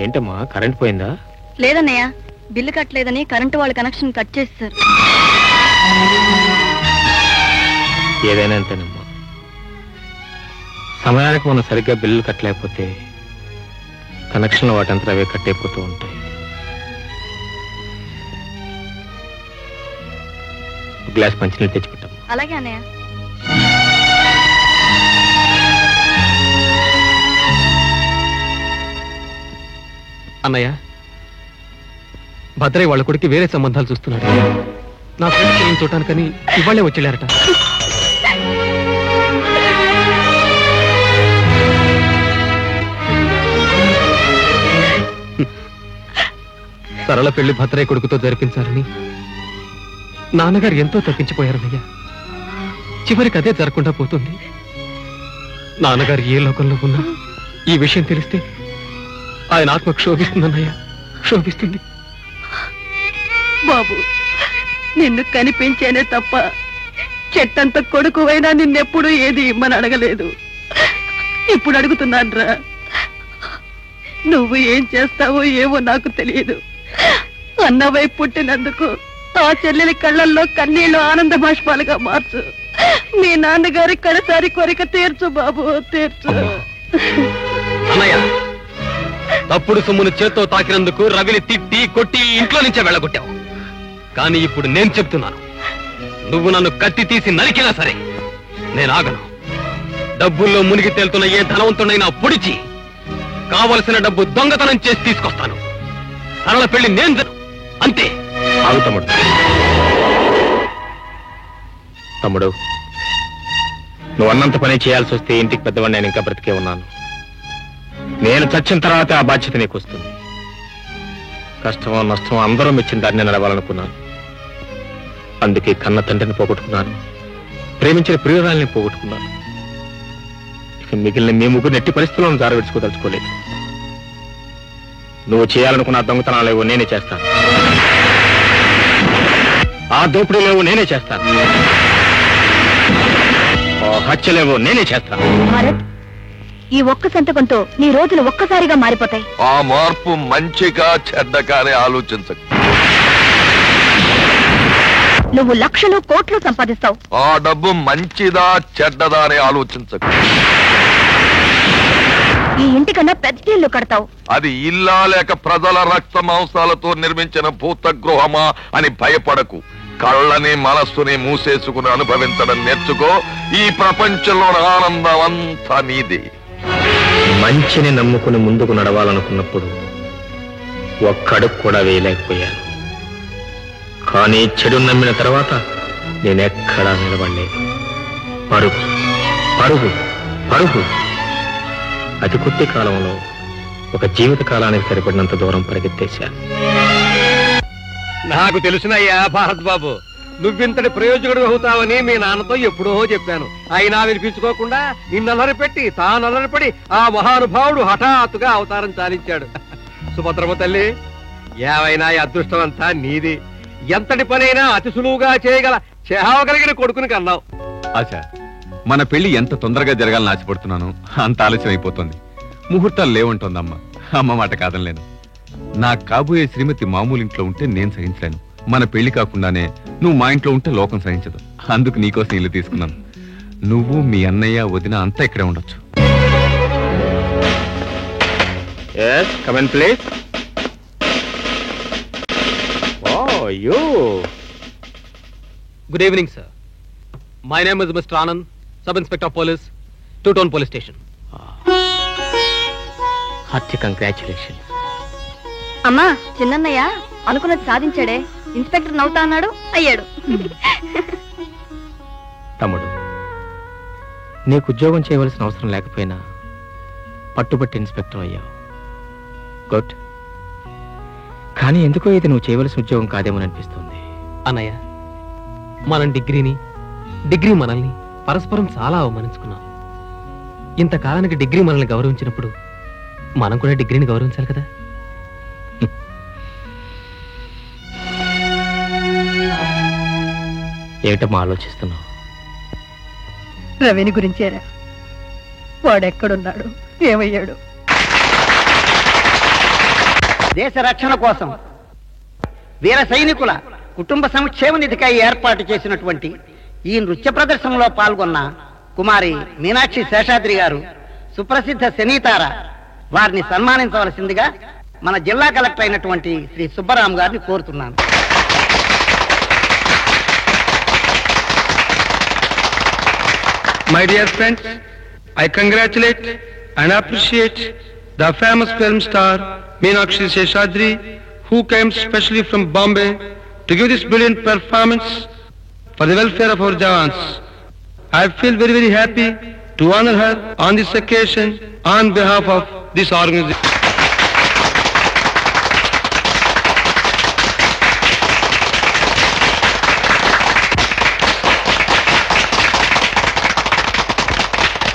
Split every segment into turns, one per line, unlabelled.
ఏంటమ్మా కరెంట్ పోయిందా?
లేదన్నయ్య, బిల్లు కట్టలేదని కరెంటు వాళ్ళ కనెక్షన్ కట్ చేస్తారు.
ఏదైనా అంతేనమ్మా, సమయానికి మనం సరిగ్గా బిల్లు కట్టలేకపోతే కనెక్షన్లు వాటంతా అవే కట్ అయిపోతూ ఉంటాయి. గ్లాస్ మంచినీళ్ళు తెచ్చిపెట్టాము.
అలాగే అన్నయ్య.
అన్నయ్య, భద్రయ్య వాళ్ళ కొడుకు వేరే సంబంధాలు చూస్తున్నాడు. నా ఫ్రెండ్స్ చూడటానికని ఇవాళ్లే వచ్చేళ్ళారట. సరళ పెళ్లి భద్రయ్య కొడుకుతో జరిపించాలని నాన్నగారు ఎంతో తప్పించిపోయారన్నయ్య. చివరికి అదే జరగకుండా పోతుంది. నాన్నగారు ఏ లోకంలో ఉన్నా ఈ విషయం తెలిస్తే ఆయన ఆత్మ క్షోభిస్తుందన్నయ్య, క్షోభిస్తుంది.
బాబు, నిన్ను కనిపించేనే తప్ప చెట్టంత కొడుకువైనా నిన్నెప్పుడు ఏది ఇమ్మని అడగలేదు. ఇప్పుడు అడుగుతున్నాన్రా. నువ్వు ఏం చేస్తావో ఏవో నాకు తెలియదు. అన్నవై పుట్టినందుకు ఆ చెల్లెలి కళ్ళల్లో కన్నీళ్లు ఆనంద బాష్పాలుగా మార్చు. మీ నాన్నగారి కడసారి కోరిక తీర్చు బాబు, తీర్చు.
అన్నయ్య, తప్పుడు సొమ్మును చేత్తో తాకినందుకు రవిని తిట్టి కొట్టి ఇంట్లో నుంచే వెళ్ళగొట్టావు. కానీ ఇప్పుడు నేను చెప్తున్నాను, నువ్వు నన్ను కత్తి తీసి నరికినా సరే నేను ఆగను. డబ్బుల్లో మునిగి తేలుతున్న ఏ ధనవంతుడైనా పొడిచి కావలసిన డబ్బు దొంగతనం చేసి తీసుకొస్తాను. సరళ పెళ్లి నేను అంతే.
ఆగు తమ్ముడు. తమ్ముడు, నువ్వు అన్నంత పని చేయాల్సి వస్తే ఇంటికి పెద్దవాడిని నేను ఇంకా బ్రతికే ఉన్నాను. నేను చచ్చిన తర్వాత ఆ బాధ్యత నీకు వస్తుంది. కష్టమో నష్టమో అందరూ మెచ్చిన దాన్ని నడవాలనుకున్నాను. అందుకే కన్న తండ్రిని పోగొట్టుకున్నాను, ప్రేమించిన ప్రియురాల్ని పోగొట్టుకున్నాను. ఇక మిగిలిన మీ ముగ్గురు నెట్టి పరిస్థితులను జారవిడ్చుకోదలుచుకోలేదు. నువ్వు చేయాలనుకున్న దొంగతనాలేవో నేనే చేస్తాను, ఆ దోపిడీలేవో నేనే చేస్తాను, ఆ హత్యలేవో నేనే చేస్తాను.
ఈ ఒక్క సంతకంతో నీ రోజులు ఒక్కసారిగా మారిపోతాయి.
ఆ మార్పు మంచిగా చెడ్డగానే ఆలోచించకు.
నువ్వు లక్షలు కోట్లు సంపాదిస్తావు.
ఆ డబ్బు మంచిదా చెడ్డదా అని ఆలోచించకు.
ఈ ఇంటికన్నా పెద్ద ఇల్లు కడతావు.
అది ఇల్లా లేక ప్రజల రక్త మాంసాలతో నిర్మించిన భూతగృహమా అని భయపడకు. కళ్ళని మనస్సుని మూసేసుకుని అనుభవించడం నేర్చుకో. ఈ ప్రపంచంలో ఆనందం అంతా నీదే.
మంచిని నమ్ముకుని ముందుకు నడవాలనుకున్నప్పుడు ఒక్కడుగు కూడా వేయలేకపోయాను. కానీ చెడు నమ్మిన తర్వాత నేనెక్కడా నిలబడలేదు. పరుగు పరుగు పరుగు. అతి కొద్ది కాలంలో ఒక జీవిత కాలానికి సరిపడినంత దూరం పరిగెత్తేశాను.
నాకు తెలుసునయ్యా భారత్ బాబు, నువ్వింతటి ప్రయోజకుడు అవుతావని మీ నాన్నతో ఎప్పుడో చెప్పాను. అయినా వినిపించుకోకుండా నిన్నలరి పెట్టి తానలరిపడి ఆ మహానుభావుడు హఠాత్తుగా అవతారం చాలించాడు. సుభద్రమ్మ తల్లి, ఏవైనా అదృష్టం అంతా నీది. ఎంతటి పనైనా అతి సులువుగా చేయగలిగిన కొడుకుని కన్నావు.
ఆశా, మన పెళ్లి ఎంత తొందరగా జరగాలని ఆశపడుతున్నాను అంత ఆలస్యం అయిపోతుంది. ముహూర్తాలు లేవంటోందమ్మ. అమ్మ మాట కాదనలేను. నా కాబోయే శ్రీమతి మామూలు ఇంట్లో ఉంటే నేను సహించలేను. మన పెళ్లి కాకుండానే నువ్వు మా ఇంట్లో ఉంటే లోకం సహించదు. అందుకు నీకోసం ఇల్లు తీసుకున్నాను. నువ్వు మీ అన్నయ్య వదిన అంతా ఇక్కడే ఉండొచ్చు.
Good evening sir. My name is mister Anand, sub inspector of police, two town police station.
Hearty congratulations.
అమ్మా, చిన్నన్నయ్య అనుకున్నది సాధించాడే. ఇన్స్పెక్టర్ నవ్వుతా అన్నాడు, అయ్యాడు.
తమ్ముడు, నీకు ఉద్యోగం చేయవలసిన అవసరం లేకపోయినా పట్టుబట్టి ఇన్స్పెక్టర్ అయ్యావు. గుడ్. కానీ ఎందుకో ఇది నువ్వు చేయవలసిన ఉద్యోగం కాదేమో అనిపిస్తుంది.
అన్నయ్య, మనం డిగ్రీ మనల్ని పరస్పరం చాలా అవమానించుకున్నాం. ఇంతకాలానికి డిగ్రీ మనల్ని గౌరవించినప్పుడు మనం కూడా డిగ్రీని గౌరవించాలి కదా.
ఏమిటమ్మా ఆలోచిస్తున్నావు?
రవిని గురించేరా. వాడెక్కడున్నాడు, ఏమయ్యాడు?
దేశ రక్షణ కోసం వీర సైనికుల కుటుంబ సంక్షేమ నిధికై ఏర్పాటు చేసినటువంటి ఈ నృత్య ప్రదర్శనలో పాల్గొన్న కుమారి మీనాక్షి శేషాద్రి గారు, సుప్రసిద్ధ సినీతార, వారిని సన్మానించవలసిందిగా మన జిల్లా కలెక్టర్ అయినటువంటి శ్రీ సుబ్బరాం గారిని కోరుతున్నాను.
My dear friends, I congratulate and appreciate the famous film star Meenakshi Seshadri, who came specially from Bombay to give this brilliant performance for the welfare of our Jawans. I feel very, very happy to honor her on this occasion on behalf of this organization.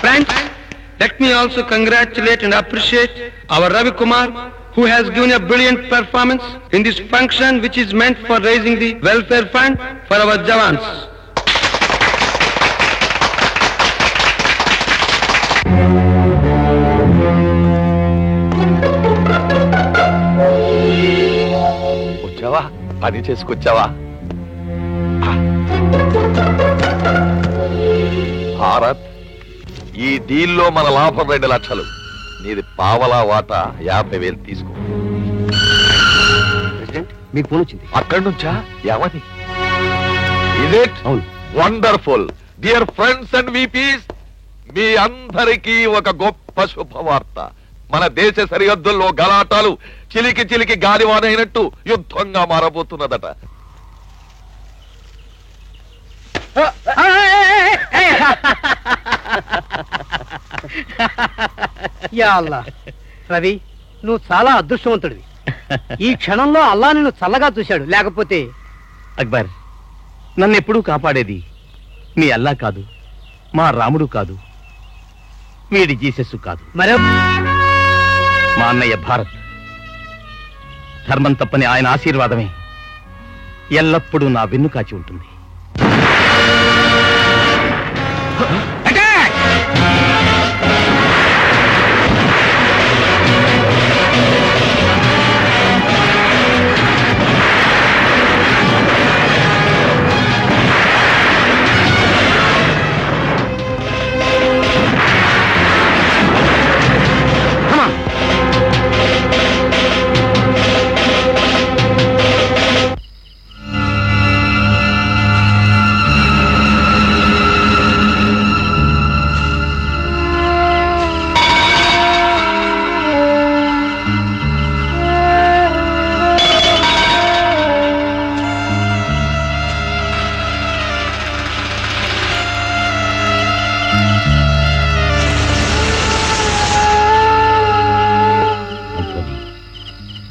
Friends, let me also congratulate and appreciate our Ravi Kumar, who has given a brilliant performance in this function which is meant for raising the welfare fund for our Jawans.
వచ్చావా? పని చేసుకొచ్చావా? భారత్, ఈ డీల్లో మన లాభం 2 లక్షలు. నీది పావలా వాటా 50,000 తీసుకో.
ప్రెసిడెంట్, మీకు ఫోన్ వచ్చింది.
అక్కడి నుంచా? ఏమని? Is it wonderful. Dear friends and VIPs, మీ అందరికీ ఒక గొప్ప శుభవార్త. మన దేశ సరిహద్దుల్లో గలాటాలు చిలికి చిలికి గాలివానైనట్టు యుద్ధంగా మారబోతున్నదట.
యా అల్లా, రవి, నువ్వు చాలా అదృష్టవంతుడివి. ఈ క్షణంలో అల్లా నిన్ను చల్లగా చూశాడు. లేకపోతే
అక్బర్, నన్ను ఎప్పుడూ కాపాడేది మీ అల్లా కాదు, మా రాముడు కాదు, వీడి జీసస్ కాదు,
మరో
మా అన్నయ్య భారత్. ధర్మం తప్పని ఆయన ఆశీర్వాదమే ఎల్లప్పుడూ నా వెన్ను కాచి ఉంటుంది.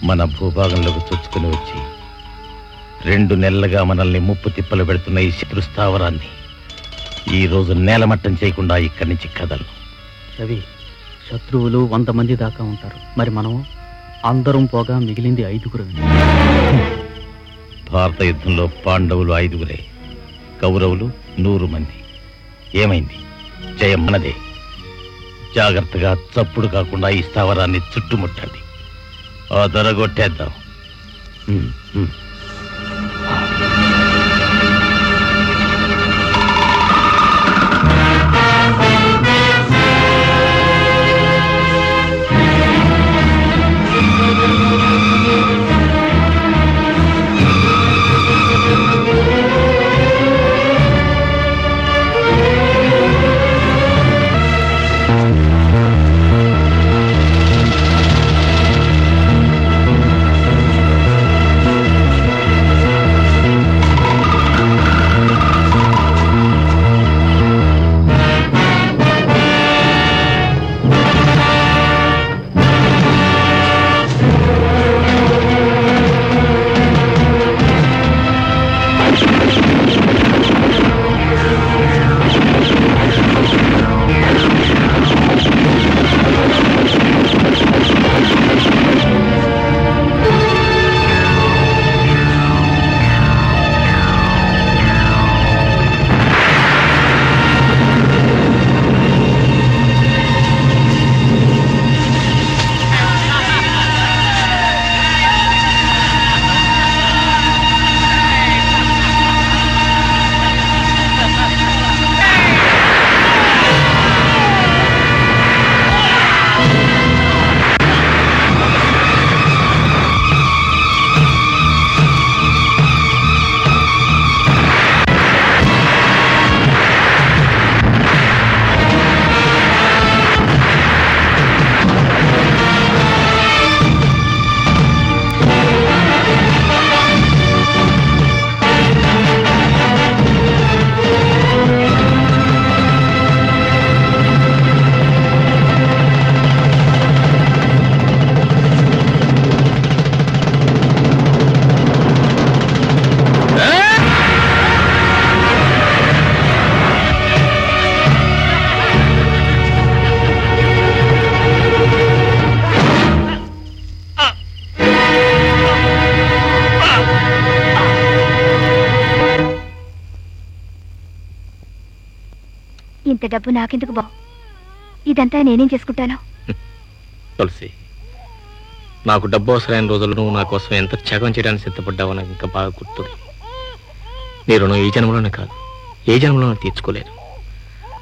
మన భూభాగంలోకి చొచ్చుకుని వచ్చి 2 నెలలుగా మనల్ని ముప్పు తిప్పలు పెడుతున్న ఈ శత్రుస్థావరాన్ని ఈ రోజు నేలమట్టం చేయకుండా ఇక్కడి నుంచి కదలను.
రవి, శత్రువులు 100 మంది దాకా ఉంటారు. మరి మనం అందరం పోగా మిగిలింది 5గురు.
భారత యుద్ధంలో పాండవులు 5గురే, కౌరవులు 100 మంది. ఏమైంది? జయం మనదే. జాగ్రత్తగా చప్పుడు కాకుండా ఈ స్థావరాన్ని చుట్టుముట్టండి. ఆ దొరగొట్టేద్దాం.
ఇంత డబ్బు నాకెందుకు బావు? ఇదంతా నేనేం చేసుకుంటాను?
తులసి, నాకు డబ్బు అవసరమైన రోజులు నువ్వు నా కోసం ఎంత త్యాగం చేయడానికి సిద్ధపడ్డావో నాకు ఇంకా బాగా గుర్తుంది. నీ రుణం ఈ జన్మలోనే కాదు, ఏ జన్మలోనే తీర్చుకోలేదు.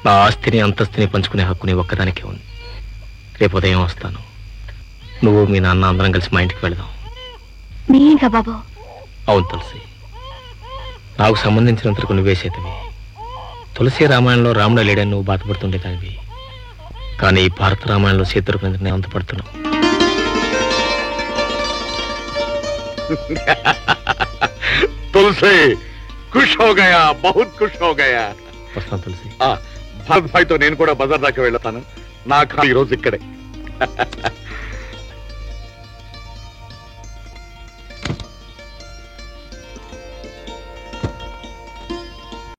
నా ఆస్తిని అంతస్తుని పంచుకునే హక్కు నీ ఒక్కదానికే ఉంది. రేపు ఉదయం వస్తాను. నువ్వు మీ నాన్న అందరం కలిసి మా ఇంటికి వెళదాం.
మీ ఇంకా బాబు?
అవును తులసి, నాకు సంబంధించినంతకు నువ్వే చేతవి. తులసి రామాయణంలో రాముడు లేడని నువ్వు బాధపడుతుండేదానివి, కానీ ఈ భారత రామాయణంలో సీత దొరికినందుకు నేను అంతపడుతున్నావు.
తులసి ఖుష్ హో గయా, బహుత్ ఖుష్ హో గయా.
వస్తాను తులసి.
భరత్ భాయ్ తో నేను కూడా బజార్ దాకా వెళ్తాను. నా ఖాళీ ఈ రోజు ఇక్కడే.